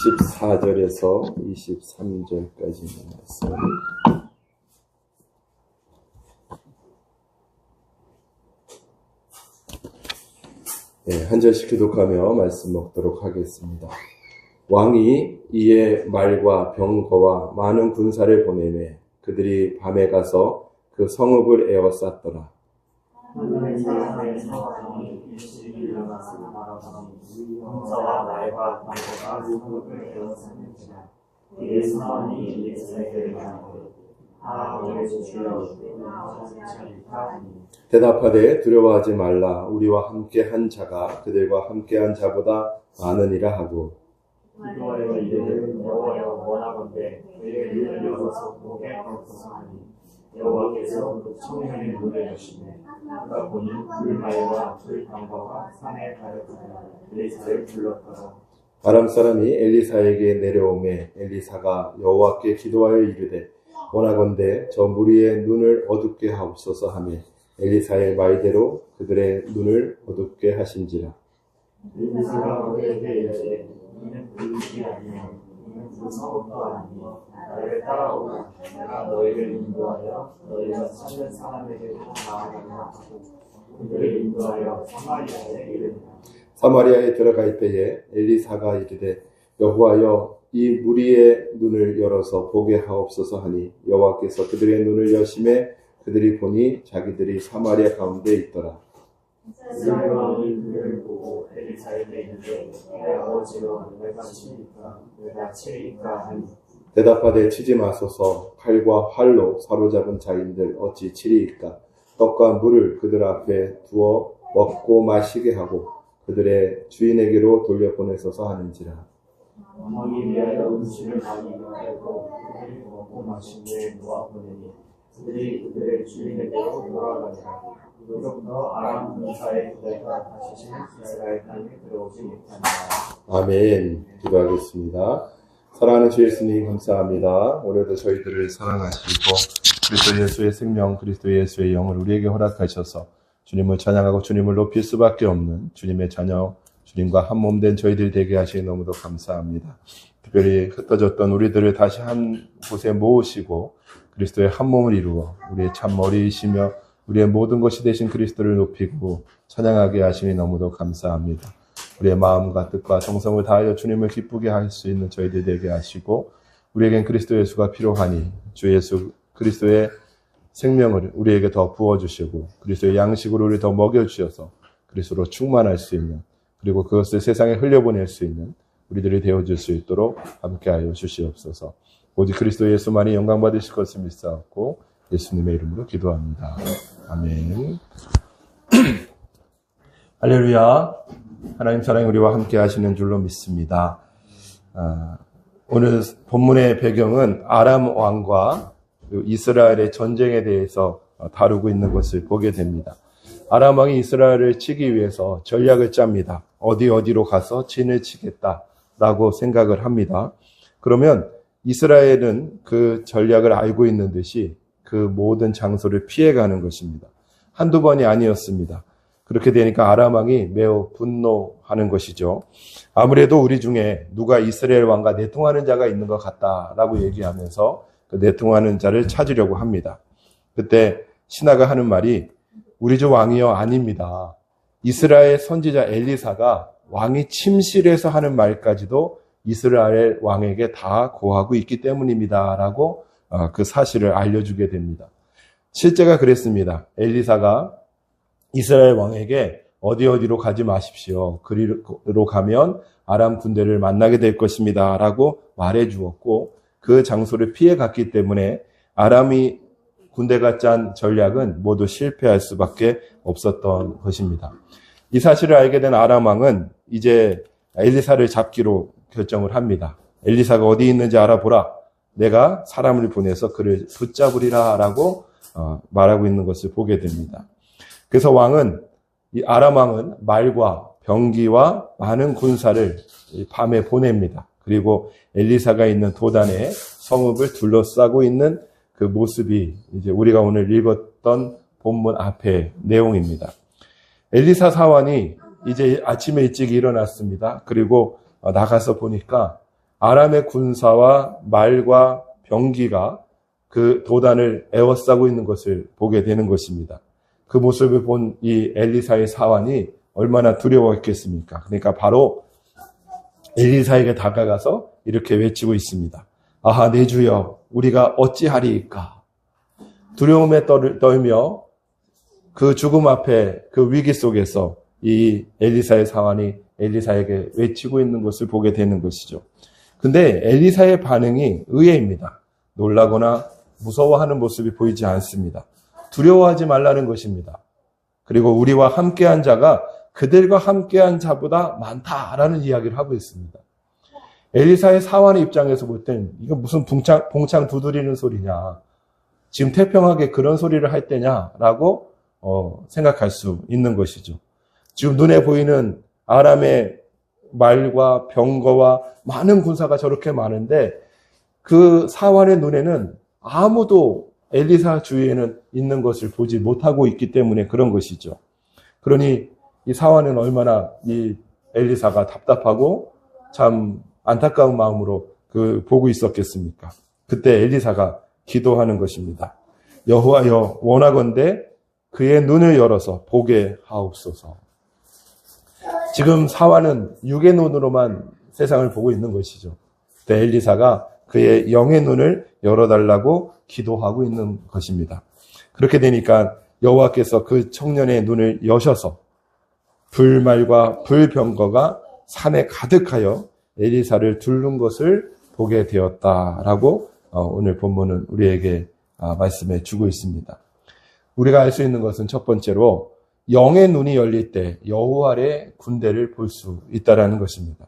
14절에서 23절까지 있는 말씀. 한 절씩 교독하며 말씀 먹도록 하겠습니다. 왕이 이에 말과 병거와 많은 군사를 보내매 그들이 밤에 가서 그 성읍을 에워쌌더라. 하늘의 사람의 사방이 일찍 일어나서 말하더니 군사와 말과 병거가 성읍을 에워쌌는지라. 이에 사람이 엘리사에게 말하되 우리 주여 대답하되 두려워하지 말라. 우리와 함께 한 자가 그들과 함께 한 자보다 많으니라 하고 기도하여 이르되 여호와여 원하건대 그의 눈을 열어서 보게 하옵소서 하니 여호와께서 그 청년의 눈을 여시매 그가 보니 불말과 불병거가 산에 가득하여 엘리사를 불렀더라. 아람 사람이 엘리사에게 내려오매 엘리사가 여호와께 기도하여 이르되 원하건대 저 무리의 눈을 어둡게 하옵소서 하며 엘리사의 말대로 그들의 눈을 어둡게 하신지라. 엘리사가 그에게 이르되 이는 불이 아니요 이는 불성읍도 아니니 나를 따라오라. 내가 너희를 인도하여 너희가 찾는 사람에게로 나아가라 하고 그들을 인도하여 사마리아에 이르니라. 사마리아에 들어갈 때에 엘리사가 이르되 여호와여 이 무리의 눈을 열어서 보게 하옵소서 하니 여호와께서 그들의 눈을 여심해 그들이 보니 자기들이 사마리아 가운데 있더라. 사람이 그를 보고 엘리사에게 이르되 내 아버지여 내가 치리까 내가 치리까 하니 대답하되 치지 마소서. 칼과 활로 사로잡은 자인들 어찌 치리이까. 떡과 물을 그들 앞에 두어 먹고 마시게 하고 그들의 주인에게로 돌려보내소서 하는지라. 왕이 위하여 음식을 많이 하고 그들이 먹고 마신 후에 놓아보내니 그들이 그들의 주인에게로 돌아가니라. 이로부터 아람 군사의 부대가 다시 이스라엘 땅에 들어오지 못하니라. 아멘. 기도하겠습니다. 사랑하는 주 예수님 감사합니다. 오늘도 저희들을 사랑하시고 그리스도 예수의 생명, 그리스도 예수의 영을 우리에게 허락하셔서 주님을 찬양하고 주님을 높일 수밖에 없는 주님의 자녀, 주님과 한 몸 된 저희들이 되게 하시니 너무도 감사합니다. 특별히 흩어졌던 우리들을 다시 한 곳에 모으시고 그리스도의 한 몸을 이루어 우리의 참머리이시며 우리의 모든 것이 되신 그리스도를 높이고 찬양하게 하시니 너무도 감사합니다. 우리의 마음과 뜻과 정성을 다하여 주님을 기쁘게 할 수 있는 저희들 되게 하시고 우리에겐 그리스도 예수가 필요하니 주 예수 그리스도의 생명을 우리에게 더 부어주시고 그리스도의 양식으로 우리를 더 먹여주셔서 그리스도로 충만할 수 있는 그리고 그것을 세상에 흘려보낼 수 있는 우리들이 되어줄 수 있도록 함께하여 주시옵소서. 오직 그리스도 예수만이 영광 받으실 것을 믿사옵고 예수님의 이름으로 기도합니다. 아멘. 할렐루야. 하나님 사랑이 우리와 함께 하시는 줄로 믿습니다. 오늘 본문의 배경은 아람 왕과 이스라엘의 전쟁에 대해서 다루고 있는 것을 보게 됩니다. 아람 왕이 이스라엘을 치기 위해서 전략을 짭니다. 어디로 가서 진을 치겠다라고 생각을 합니다. 그러면 이스라엘은 그 전략을 알고 있는 듯이 그 모든 장소를 피해가는 것입니다. 한두 번이 아니었습니다. 그렇게 되니까 아람 왕이 매우 분노하는 것이죠. 아무래도 우리 중에 누가 이스라엘 왕과 내통하는 자가 있는 것 같다라고 얘기하면서 그 내통하는 자를 찾으려고 합니다. 그때 신하가 하는 말이 우리 주 왕이여 아닙니다. 이스라엘 선지자 엘리사가 왕이 침실에서 하는 말까지도 이스라엘 왕에게 다 고하고 있기 때문입니다. 라고 그 사실을 알려주게 됩니다. 실제가 그랬습니다. 엘리사가 이스라엘 왕에게 어디로 가지 마십시오. 그리로 가면 아람 군대를 만나게 될 것입니다. 라고 말해 주었고 그 장소를 피해 갔기 때문에 아람이 군대가 짠 전략은 모두 실패할 수밖에 없었던 것입니다. 이 사실을 알게 된 아람 왕은 이제 엘리사를 잡기로 결정을 합니다. 엘리사가 어디 있는지 알아보라. 내가 사람을 보내서 그를 붙잡으리라 라고 말하고 있는 것을 보게 됩니다. 그래서 이 아람 왕은 말과 병기와 많은 군사를 밤에 보냅니다. 그리고 엘리사가 있는 도단에 성읍을 둘러싸고 있는 그 모습이 이제 우리가 오늘 읽었던 본문 앞의 내용입니다. 엘리사 사환이 이제 아침에 일찍 일어났습니다. 그리고 나가서 보니까 아람의 군사와 말과 병기가 그 도단을 에워싸고 있는 것을 보게 되는 것입니다. 그 모습을 본 이 엘리사의 사환이 얼마나 두려워했겠습니까? 그러니까 바로 엘리사에게 다가가서 이렇게 외치고 있습니다. 아하, 내 주여, 우리가 어찌하리이까? 두려움에 떨며 그 죽음 앞에 그 위기 속에서 이 엘리사의 사환이 엘리사에게 외치고 있는 것을 보게 되는 것이죠. 근데 엘리사의 반응이 의외입니다. 놀라거나 무서워하는 모습이 보이지 않습니다. 두려워하지 말라는 것입니다. 그리고 우리와 함께한 자가 그들과 함께한 자보다 많다라는 이야기를 하고 있습니다. 엘리사의 사환의 입장에서 볼 땐 이거 무슨 봉창 두드리는 소리냐, 지금 태평하게 그런 소리를 할 때냐라고 생각할 수 있는 것이죠. 지금 눈에 보이는 아람의 말과 병거와 많은 군사가 저렇게 많은데 그 사환의 눈에는 아무도 엘리사 주위에는 있는 것을 보지 못하고 있기 때문에 그런 것이죠. 그러니 이 사환은 얼마나 이 엘리사가 답답하고 참 안타까운 마음으로 보고 있었겠습니까? 그때 엘리사가 기도하는 것입니다. 여호와여, 원하건대 그의 눈을 열어서 보게 하옵소서. 지금 사환은 육의 눈으로만 세상을 보고 있는 것이죠. 그때 엘리사가 그의 영의 눈을 열어달라고 기도하고 있는 것입니다. 그렇게 되니까 여호와께서 그 청년의 눈을 여셔서 불말과 불병거가 산에 가득하여 엘리사를 둘른 것을 보게 되었다라고 오늘 본문은 우리에게 말씀해 주고 있습니다. 우리가 알 수 있는 것은 첫 번째로 영의 눈이 열릴 때 여호와의 군대를 볼 수 있다라는 것입니다.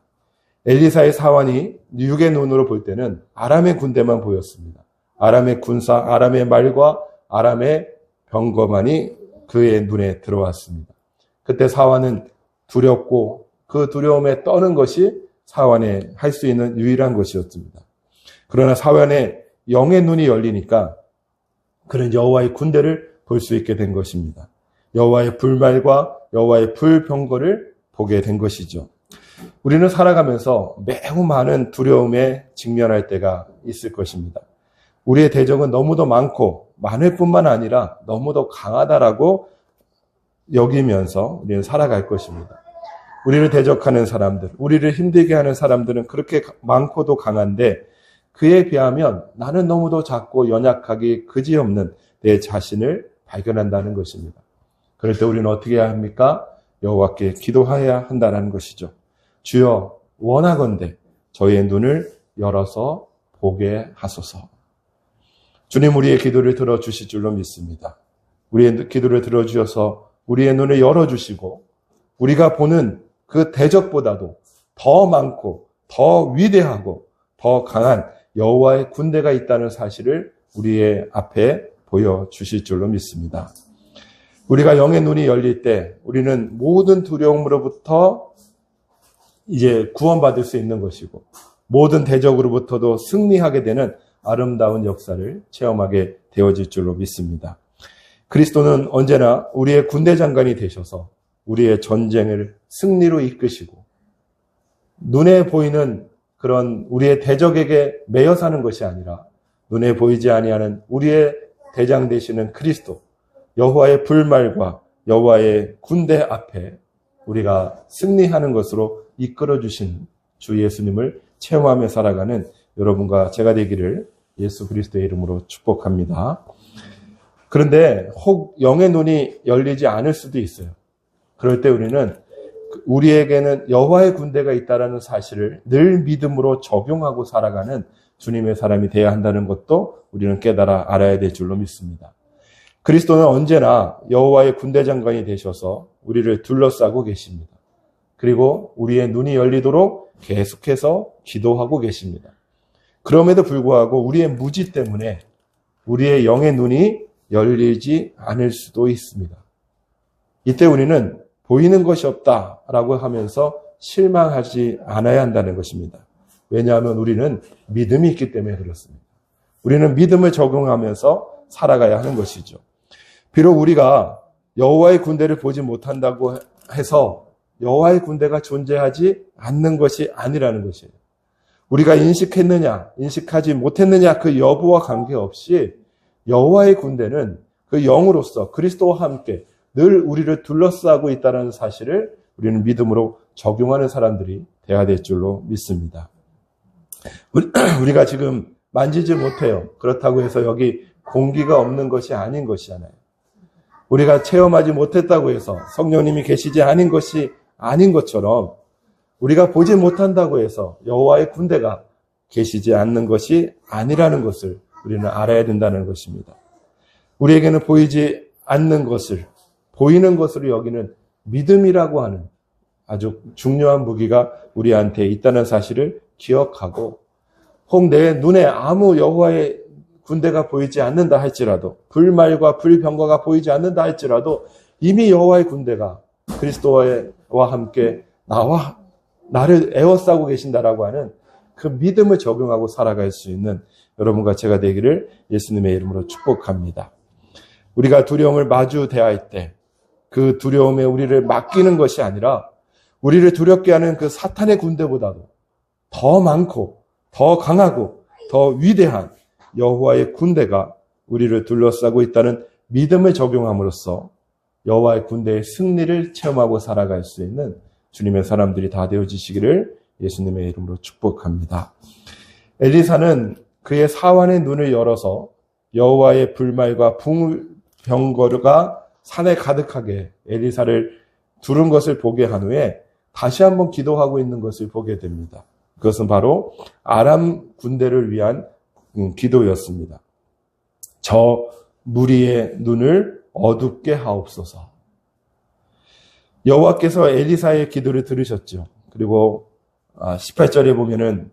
엘리사의 사환이 육의 눈으로 볼 때는 아람의 군대만 보였습니다. 아람의 군사, 아람의 말과 아람의 병거만이 그의 눈에 들어왔습니다. 그때 사환은 두렵고 그 두려움에 떠는 것이 사환의 할 수 있는 유일한 것이었습니다. 그러나 사환의 영의 눈이 열리니까 그는 여호와의 군대를 볼 수 있게 된 것입니다. 여호와의 불말과 여호와의 불병거를 보게 된 것이죠. 우리는 살아가면서 매우 많은 두려움에 직면할 때가 있을 것입니다. 우리의 대적은 너무도 많고 많을 뿐만 아니라 너무도 강하다라고 여기면서 우리는 살아갈 것입니다. 우리를 대적하는 사람들, 우리를 힘들게 하는 사람들은 그렇게 많고도 강한데 그에 비하면 나는 너무도 작고 연약하기 그지없는 내 자신을 발견한다는 것입니다. 그럴 때 우리는 어떻게 해야 합니까? 여호와께 기도해야 한다는 것이죠. 주여, 원하건대 저희의 눈을 열어서 보게 하소서. 주님, 우리의 기도를 들어주실 줄로 믿습니다. 우리의 기도를 들어주셔서 우리의 눈을 열어주시고 우리가 보는 그 대적보다도 더 많고 더 위대하고 더 강한 여호와의 군대가 있다는 사실을 우리의 앞에 보여주실 줄로 믿습니다. 우리가 영의 눈이 열릴 때 우리는 모든 두려움으로부터 이제 구원받을 수 있는 것이고 모든 대적으로부터도 승리하게 되는 아름다운 역사를 체험하게 되어질 줄로 믿습니다. 그리스도는 언제나 우리의 군대 장관이 되셔서 우리의 전쟁을 승리로 이끄시고 눈에 보이는 그런 우리의 대적에게 매여 사는 것이 아니라 눈에 보이지 아니하는 우리의 대장 되시는 그리스도, 여호와의 불말과 여호와의 군대 앞에 우리가 승리하는 것으로 이끌어 주신 주 예수님을 체험하며 살아가는 여러분과 제가 되기를 예수 그리스도의 이름으로 축복합니다. 그런데 혹 영의 눈이 열리지 않을 수도 있어요. 그럴 때 우리는 우리에게는 여호와의 군대가 있다는 사실을 늘 믿음으로 적용하고 살아가는 주님의 사람이 되어야 한다는 것도 우리는 깨달아 알아야 될 줄로 믿습니다. 그리스도는 언제나 여호와의 군대 장관이 되셔서 우리를 둘러싸고 계십니다. 그리고 우리의 눈이 열리도록 계속해서 기도하고 계십니다. 그럼에도 불구하고 우리의 무지 때문에 우리의 영의 눈이 열리지 않을 수도 있습니다. 이때 우리는 보이는 것이 없다라고 하면서 실망하지 않아야 한다는 것입니다. 왜냐하면 우리는 믿음이 있기 때문에 그렇습니다. 우리는 믿음을 적용하면서 살아가야 하는 것이죠. 비록 우리가 여호와의 군대를 보지 못한다고 해서 여호와의 군대가 존재하지 않는 것이 아니라는 것이에요. 우리가 인식했느냐, 인식하지 못했느냐 그 여부와 관계없이 여호와의 군대는 그 영으로서 그리스도와 함께 늘 우리를 둘러싸고 있다는 사실을 우리는 믿음으로 적용하는 사람들이 되어야 될 줄로 믿습니다. 우리가 지금 만지지 못해요. 그렇다고 해서 여기 공기가 없는 것이 아닌 것이잖아요. 우리가 체험하지 못했다고 해서 성령님이 계시지 않은 것이 아닌 것처럼 우리가 보지 못한다고 해서 여호와의 군대가 계시지 않는 것이 아니라는 것을 우리는 알아야 된다는 것입니다. 우리에게는 보이지 않는 것을 보이는 것으로 여기는 믿음이라고 하는 아주 중요한 무기가 우리한테 있다는 사실을 기억하고, 혹 내 눈에 아무 여호와의 군대가 보이지 않는다 할지라도, 불말과 불병거가 보이지 않는다 할지라도 이미 여호와의 군대가 그리스도와 함께 나를 에워싸고 계신다라고 하는 그 믿음을 적용하고 살아갈 수 있는 여러분과 제가 되기를 예수님의 이름으로 축복합니다. 우리가 두려움을 마주 대할 때 그 두려움에 우리를 맡기는 것이 아니라 우리를 두렵게 하는 그 사탄의 군대보다도 더 많고 더 강하고 더 위대한 여호와의 군대가 우리를 둘러싸고 있다는 믿음을 적용함으로써 여호와의 군대의 승리를 체험하고 살아갈 수 있는 주님의 사람들이 다 되어지시기를 예수님의 이름으로 축복합니다. 엘리사는 그의 사환의 눈을 열어서 여호와의 불말과 병거가 산에 가득하게 엘리사를 두른 것을 보게 한 후에 다시 한번 기도하고 있는 것을 보게 됩니다. 그것은 바로 아람 군대를 위한 기도였습니다. 저 무리의 눈을 어둡게 하옵소서. 여호와께서 엘리사의 기도를 들으셨죠. 그리고 18절에 보면은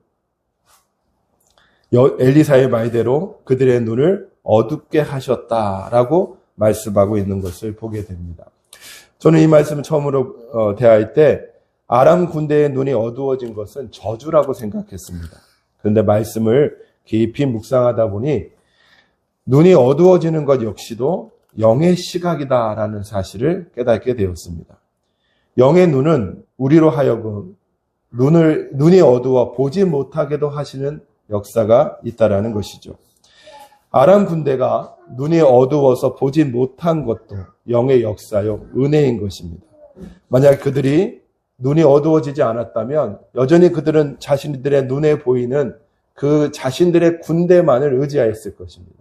엘리사의 말대로 그들의 눈을 어둡게 하셨다라고 말씀하고 있는 것을 보게 됩니다. 저는 이 말씀을 처음으로 대할 때 아람 군대의 눈이 어두워진 것은 저주라고 생각했습니다. 그런데 말씀을 깊이 묵상하다 보니 눈이 어두워지는 것 역시도 영의 시각이다라는 사실을 깨닫게 되었습니다. 영의 눈은 우리로 하여금 눈이 어두워 보지 못하게도 하시는 역사가 있다라는 것이죠. 아람 군대가 눈이 어두워서 보지 못한 것도 영의 역사요, 은혜인 것입니다. 만약 그들이 눈이 어두워지지 않았다면 여전히 그들은 자신들의 눈에 보이는 그 자신들의 군대만을 의지하였을 것입니다.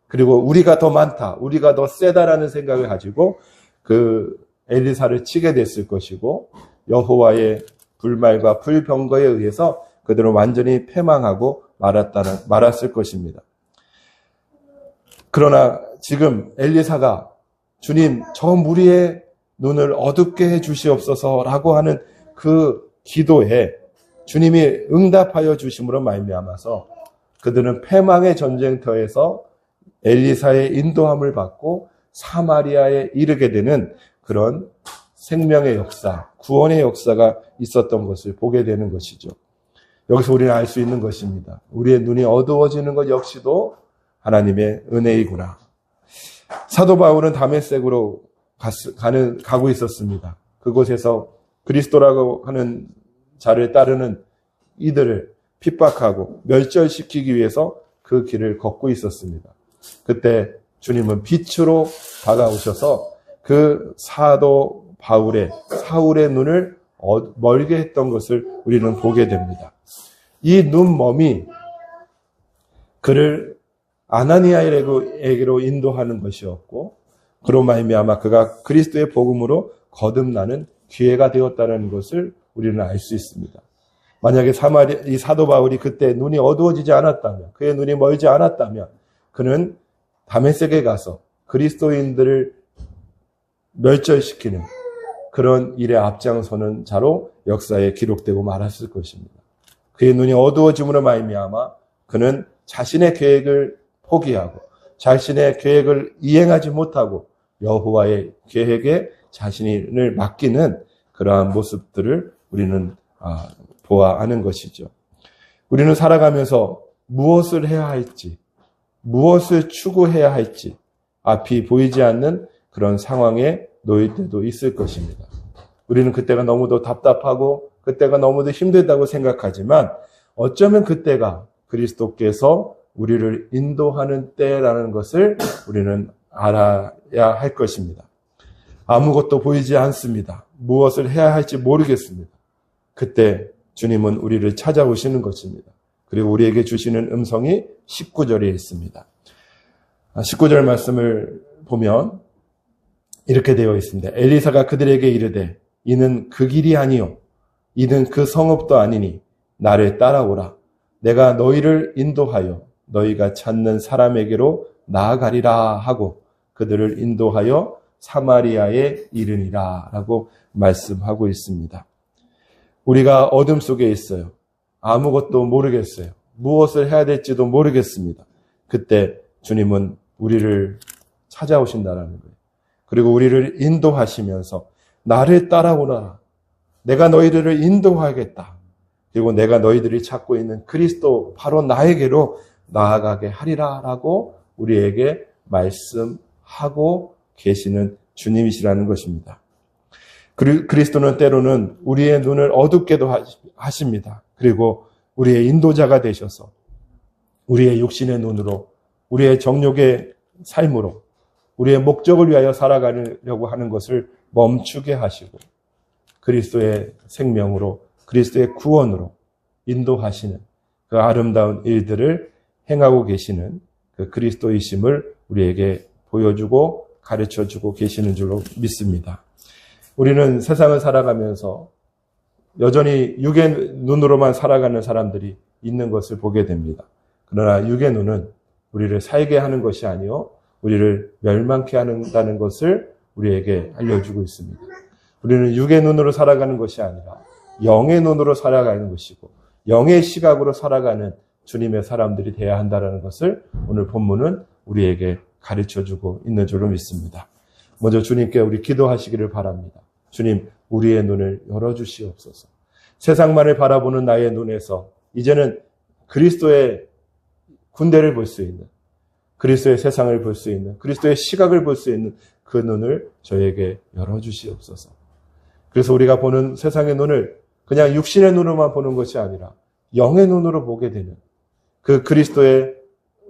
그리고 우리가 더 많다, 우리가 더 세다라는 생각을 가지고 그 엘리사를 치게 됐을 것이고, 여호와의 불말과 불병거에 의해서 그들은 완전히 패망하고 말았을 것입니다. 그러나 지금 엘리사가 주님, 저 무리의 눈을 어둡게 해 주시옵소서라고 하는 그 기도에 주님이 응답하여 주심으로 말미암아서 그들은 패망의 전쟁터에서 엘리사의 인도함을 받고 사마리아에 이르게 되는 그런 생명의 역사, 구원의 역사가 있었던 것을 보게 되는 것이죠. 여기서 우리는 알 수 있는 것입니다. 우리의 눈이 어두워지는 것 역시도 하나님의 은혜이구나. 사도 바울은 다메섹으로 가고 있었습니다. 그곳에서 그리스도라고 하는 자를 따르는 이들을 핍박하고 멸절시키기 위해서 그 길을 걷고 있었습니다. 그때 주님은 빛으로 다가오셔서 그 사도 사울의 눈을 멀게 했던 것을 우리는 보게 됩니다. 이 눈멈이 그를 아나니아에게로 인도하는 것이었고, 그로 말미암아 그가 그리스도의 복음으로 거듭나는 기회가 되었다는 것을 우리는 알 수 있습니다. 만약에 이 사도 바울이 그때 눈이 어두워지지 않았다면, 그의 눈이 멀지 않았다면 그는 다메섹에 가서 그리스도인들을 멸절시키는 그런 일에 앞장서는 자로 역사에 기록되고 말았을 것입니다. 그의 눈이 어두워짐으로 말미암아 그는 자신의 계획을 포기하고 자신의 계획을 이행하지 못하고 여호와의 계획에 자신을 맡기는 그러한 모습들을 우리는 보아 아는 것이죠. 우리는 살아가면서 무엇을 해야 할지, 무엇을 추구해야 할지 앞이 보이지 않는 그런 상황에 놓일 때도 있을 것입니다. 우리는 그때가 너무도 답답하고 그때가 너무도 힘들다고 생각하지만 어쩌면 그때가 그리스도께서 우리를 인도하는 때라는 것을 우리는 알아야 할 것입니다. 아무것도 보이지 않습니다. 무엇을 해야 할지 모르겠습니다. 그때 주님은 우리를 찾아오시는 것입니다. 그리고 우리에게 주시는 음성이 19절에 있습니다. 19절 말씀을 보면 이렇게 되어 있습니다. 엘리사가 그들에게 이르되 이는 그 길이 아니요 이는 그 성읍도 아니니 나를 따라오라. 내가 너희를 인도하여 너희가 찾는 사람에게로 나아가리라 하고 그들을 인도하여 사마리아에 이르니라 라고 말씀하고 있습니다. 우리가 어둠 속에 있어요. 아무것도 모르겠어요. 무엇을 해야 될지도 모르겠습니다. 그때 주님은 우리를 찾아오신다는 거예요. 그리고 우리를 인도하시면서 나를 따라오라. 내가 너희들을 인도하겠다. 그리고 내가 너희들이 찾고 있는 그리스도 바로 나에게로 나아가게 하리라 라고 우리에게 말씀하고 계시는 주님이시라는 것입니다. 그리스도는 때로는 우리의 눈을 어둡게도 하십니다. 그리고 우리의 인도자가 되셔서 우리의 육신의 눈으로 우리의 정욕의 삶으로 우리의 목적을 위하여 살아가려고 하는 것을 멈추게 하시고 그리스도의 생명으로 그리스도의 구원으로 인도하시는 그 아름다운 일들을 행하고 계시는 그 그리스도이심을 우리에게 보여주고 가르쳐주고 계시는 줄로 믿습니다. 우리는 세상을 살아가면서 여전히 육의 눈으로만 살아가는 사람들이 있는 것을 보게 됩니다. 그러나 육의 눈은 우리를 살게 하는 것이 아니요 우리를 멸망케 한다는 것을 우리에게 알려주고 있습니다. 우리는 육의 눈으로 살아가는 것이 아니라 영의 눈으로 살아가는 것이고 영의 시각으로 살아가는 주님의 사람들이 되어야 한다는 것을 오늘 본문은 우리에게 가르쳐주고 있는 줄로 믿습니다. 먼저 주님께 우리 기도하시기를 바랍니다. 주님, 우리의 눈을 열어주시옵소서. 세상만을 바라보는 나의 눈에서 이제는 그리스도의 군대를 볼 수 있는, 그리스도의 세상을 볼 수 있는, 그리스도의 시각을 볼 수 있는 그 눈을 저에게 열어주시옵소서. 그래서 우리가 보는 세상의 눈을 그냥 육신의 눈으로만 보는 것이 아니라 영의 눈으로 보게 되는 그 그리스도의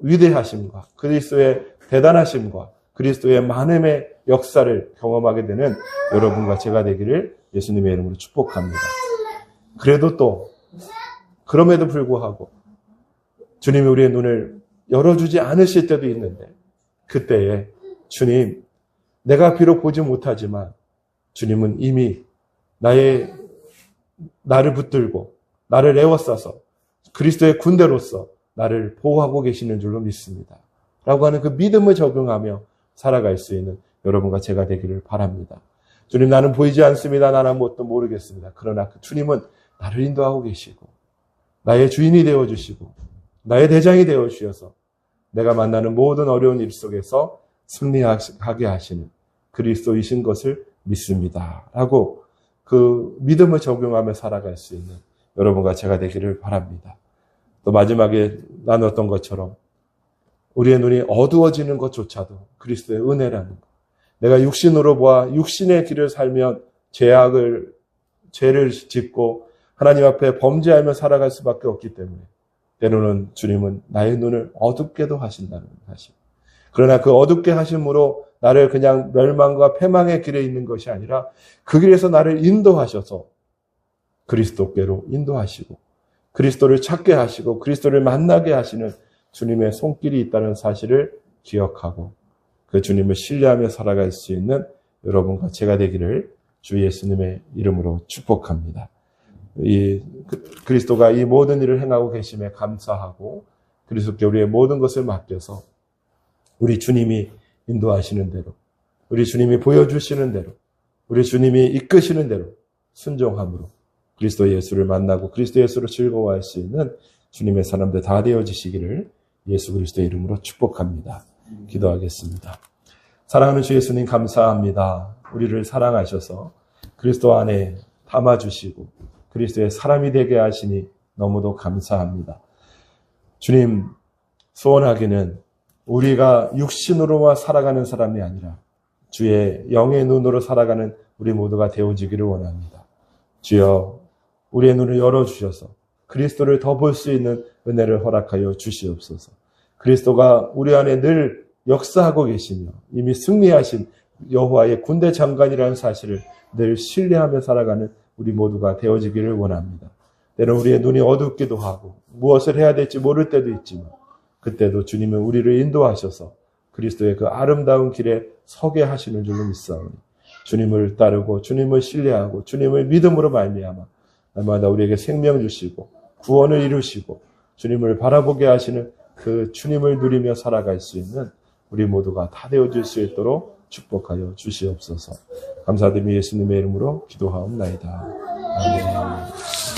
위대하심과 그리스도의 대단하심과 그리스도의 많음의 역사를 경험하게 되는 여러분과 제가 되기를 예수님의 이름으로 축복합니다. 그래도 또 그럼에도 불구하고 주님이 우리의 눈을 열어주지 않으실 때도 있는데 그때에 주님, 내가 비록 보지 못하지만 주님은 이미 나를 붙들고 나를 에워싸서 그리스도의 군대로서 나를 보호하고 계시는 줄로 믿습니다. 라고 하는 그 믿음을 적용하며 살아갈 수 있는 여러분과 제가 되기를 바랍니다. 주님, 나는 보이지 않습니다. 나는 아무것도 모르겠습니다. 그러나 그 주님은 나를 인도하고 계시고 나의 주인이 되어주시고 나의 대장이 되어주셔서 내가 만나는 모든 어려운 일 속에서 승리하게 하시는 그리스도이신 것을 믿습니다. 라고 그 믿음을 적용하며 살아갈 수 있는 여러분과 제가 되기를 바랍니다. 또 마지막에 나눴던 것처럼 우리의 눈이 어두워지는 것조차도 그리스도의 은혜라는 것. 내가 육신으로 보아 육신의 길을 살면 죄를 짓고 하나님 앞에 범죄하며 살아갈 수밖에 없기 때문에 때로는 주님은 나의 눈을 어둡게도 하신다는 사실. 그러나 그 어둡게 하심으로 나를 그냥 멸망과 패망의 길에 있는 것이 아니라 그 길에서 나를 인도하셔서 그리스도께로 인도하시고 그리스도를 찾게 하시고 그리스도를 만나게 하시는 주님의 손길이 있다는 사실을 기억하고 그 주님을 신뢰하며 살아갈 수 있는 여러분과 제가 되기를 주 예수님의 이름으로 축복합니다. 이 그리스도가 이 모든 일을 행하고 계심에 감사하고 그리스도께 우리의 모든 것을 맡겨서 우리 주님이 인도하시는 대로 우리 주님이 보여주시는 대로 우리 주님이 이끄시는 대로 순종함으로 그리스도 예수를 만나고 그리스도 예수로 즐거워할 수 있는 주님의 사람들 다 되어지시기를 예수 그리스도의 이름으로 축복합니다. 기도하겠습니다. 사랑하는 주 예수님 감사합니다. 우리를 사랑하셔서 그리스도 안에 담아주시고 그리스도의 사람이 되게 하시니 너무도 감사합니다. 주님, 소원하기는 우리가 육신으로만 살아가는 사람이 아니라 주의 영의 눈으로 살아가는 우리 모두가 되어지기를 원합니다. 주여, 우리의 눈을 열어주셔서 그리스도를 더 볼 수 있는 은혜를 허락하여 주시옵소서. 그리스도가 우리 안에 늘 역사하고 계시며 이미 승리하신 여호와의 군대 장관이라는 사실을 늘 신뢰하며 살아가는 우리 모두가 되어지기를 원합니다. 때론 우리의 눈이 어둡기도 하고 무엇을 해야 될지 모를 때도 있지만 그때도 주님은 우리를 인도하셔서 그리스도의 그 아름다운 길에 서게 하시는 줄로 믿사오니 주님을 따르고 주님을 신뢰하고 주님을 믿음으로 말미암아 날마다 우리에게 생명 주시고 구원을 이루시고 주님을 바라보게 하시는 그 주님을 누리며 살아갈 수 있는 우리 모두가 다 되어질 수 있도록 축복하여 주시옵소서. 감사드리며 예수님의 이름으로 기도하옵나이다. 아멘.